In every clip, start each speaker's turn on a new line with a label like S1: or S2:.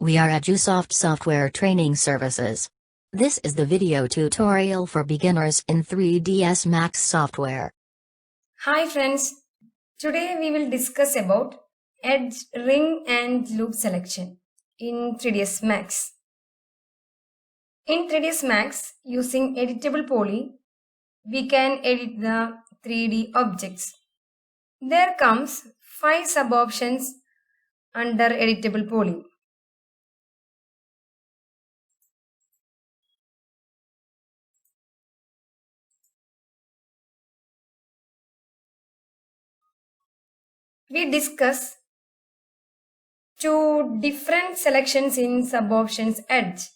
S1: We are EduSoft Software Training Services. This is the video tutorial for beginners in 3ds Max software.
S2: Hi friends, today we will discuss about edge, ring and loop selection in 3ds Max. In 3ds Max, using editable poly, we can edit the 3D objects. There comes 5 sub-options under editable poly. We discuss 2 different selections in sub-options edge.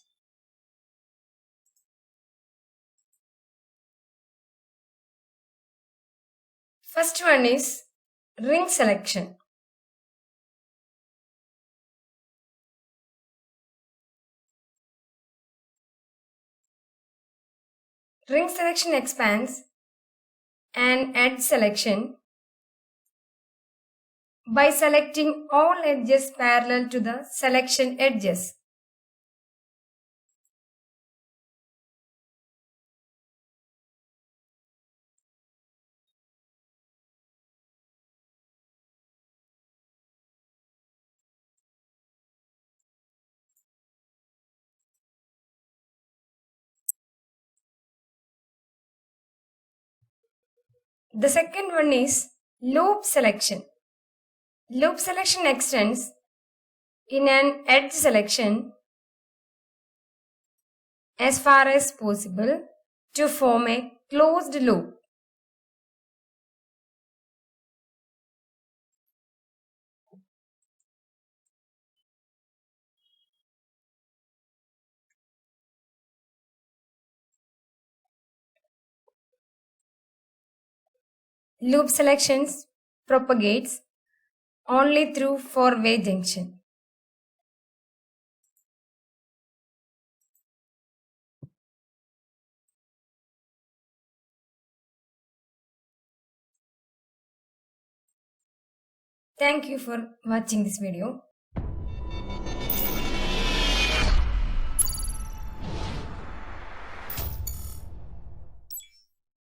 S2: First one is ring selection. Ring selection expands an edge selection by selecting all edges parallel to the selection edges. The second one is loop selection. Loop selection extends in an edge selection as far as possible to form a closed loop. Loop selections propagates only through four-way junction. Thank you for watching this video.